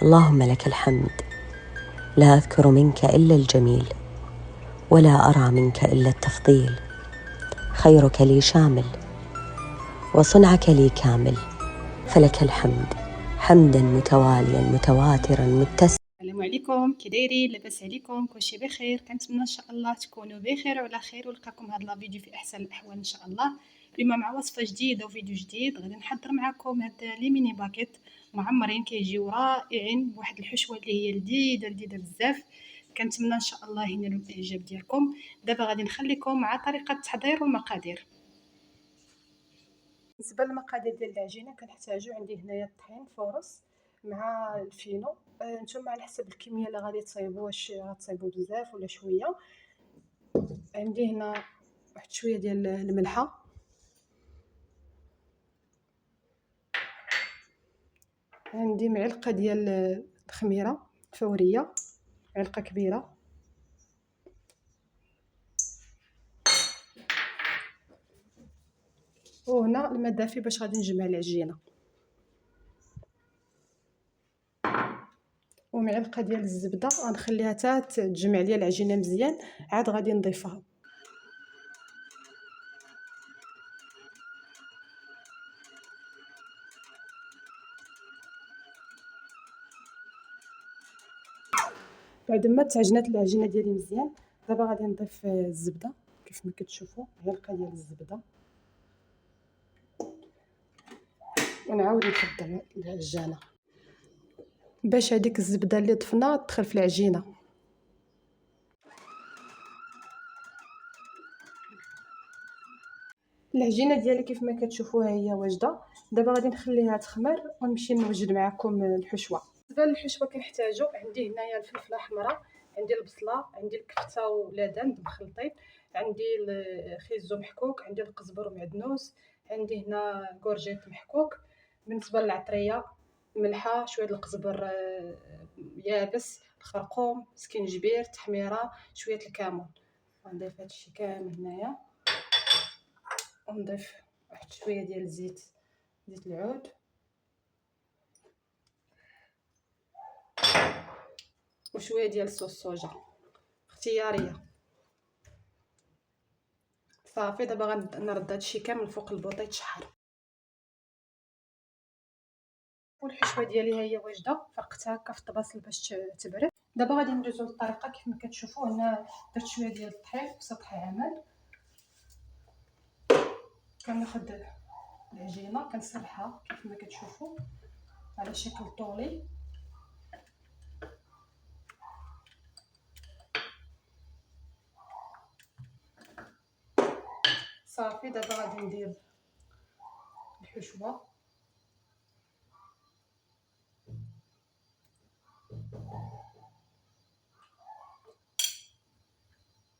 اللهم لك الحمد، لا أذكر منك إلا الجميل، ولا أرى منك إلا التفضيل. خيرك لي شامل، وصنعك لي كامل، فلك الحمد حمدا متواليا متواترا متسعا. السلام عليكم، كي دايرين؟ لاباس عليكم؟ كلشي بخير؟ كنتمنى ان شاء الله تكونوا بخير وعلى خير، ولقاكم هذا الفيديو في احسن الاحوال ان شاء الله. اليوم مع وصفه جديده وفيديو جديد غادي نحضر معكم هاد لي ميني باكيت معمرين كيجيو رائعين بواحد الحشوه اللي هي لذيذه بزاف. كنتمنى ان شاء الله ينالوا الاعجاب ديالكم. دابا غادي نخليكم مع طريقه التحضير والمقادير. بالنسبه للمقادير ديال العجينه كنحتاجو، عندي هنايا الطحين فورس مع الفينو. نتوما على حسب الكميه اللي غادي تصايبوا، واش غتصايبوا بزاف ولا شويه. عندي هنا واحد شويه ديال الملحه، عندي معلقه ديال الخميره فوريه، معلقه كبيره، وهنا الماء دافي باش غادي نجمع العجينه، ومعلقه ديال الزبده غنخليها حتى تجمع ليا العجينه مزيان، عاد غادي نضيفها. بعد ما تعجنات العجينه ديالي مزيان، دابا غادي نضيف الزبده كيف ما كتشوفوا، معلقه ديال الزبده، ونعاود نخدم العجانه باش هذيك الزبده اللي ضفنا تدخل في العجينه. العجينه ديالي كيف ما كتشوفوها هي واجده. دابا غادي نخليها تخمر ونمشي نوجد معكم الحشوه. بالنسبه للحشوه كنحتاجو، عندي هنايا الفلفله حمراء، عندي البصله، عندي الكفته ولادان مخلطين، عندي الخيزو محكوك، عندي القزبر ومعدنوس، عندي هنا كورجيت محكوك. بالنسبه للعطريه، ملحه، شويه القزبر يابس، الخرقوم، سكينجبير، تحميره، شويه الكمون. غنضيف هادشي كامل هنايا، ونضيف واحد شويه ديال زيت العود، وشويه ديال صوص صوجا اختياريه. صافي دابا غنرد هادشي كامل فوق البوطه يتشحر. والحشوه ديالي ها هي واجده، فرقتها هكا في الطباسل باش تبرد. دابا غادي ندوزو للطريقه كيف ما كتشوفوا. هنا درت شويه ديال الطحين في سطح عمل، كناخد العجينه كنسرحها كيف ما كتشوفوا على شكل طولي. صافي دابا غادي ندير الحشوه،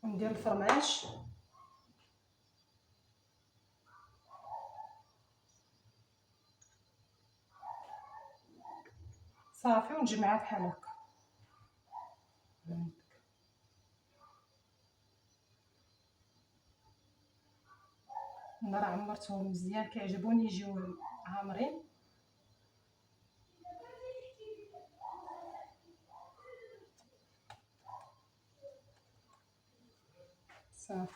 وندير الفرماج، صافي ونجمعها بحال هكا. انا راه عمرتهم مزيان، كيعجبوني يجيو عامرين. صافي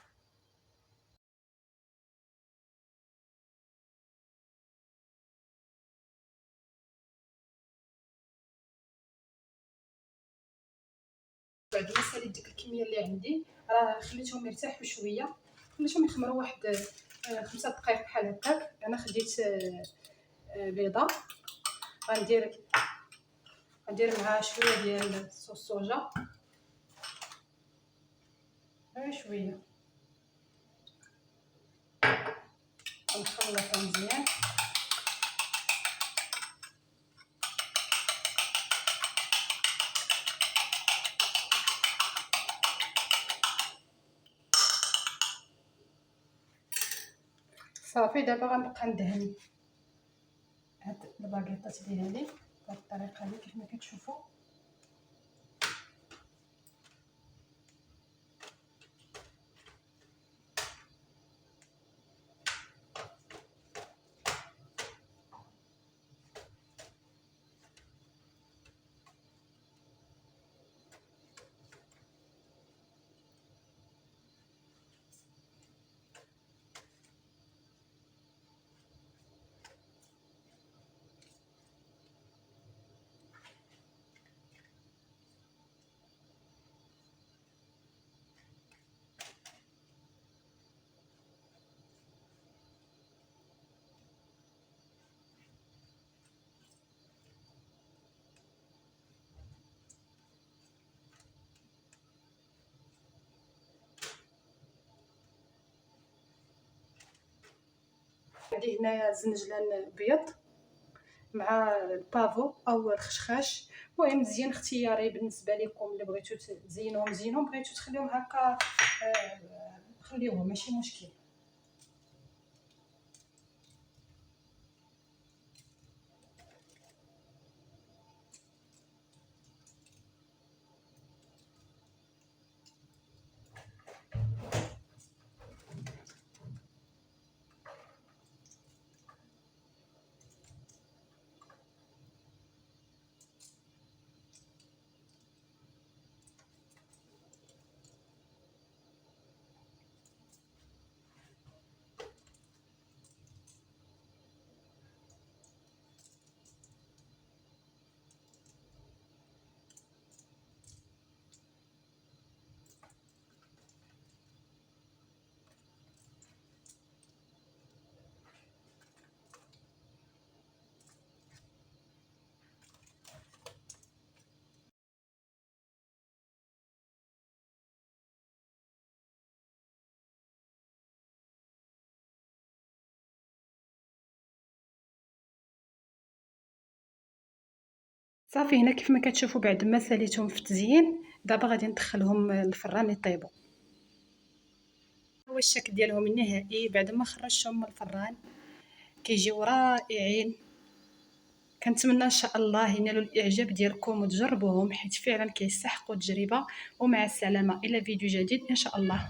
بعد ما ساليت ديك الكميه اللي عندي، راه خليتهم يرتاحوا شويه، خليتهم يخمروا واحد 5 دقائق بحال هكاك. انا خديت بيضه، غندير معها شويه ديال صوص صوجا، شويه، ونخلطها مزيان. صافي دابا غنبقى ندهن هاد الباكيطات ديالي بهاد الطريقه هادي كيف ما كتشوفوا. عندي هنايا زنجلان بيض مع البافو او الخشخاش. المهم مزيان اختياري بالنسبه لكم، اللي بغيتو تزينوهم زينهم، بغيتو تخليهم هكا خليوهم ماشي مشكل. صافي هنا كيف ما كتشوفوا بعد ما ساليتهم في التزيين، دابا غادي ندخلهم الفران يطيبوا. هو الشكل ديالهم النهائي بعد ما خرجتهم من الفران، كيجيو رائعين. كنتمنى ان شاء الله ينالوا الاعجاب ديالكم وتجربوهم، حيت فعلا كيستحقوا التجربه. ومع السلامه الى فيديو جديد ان شاء الله.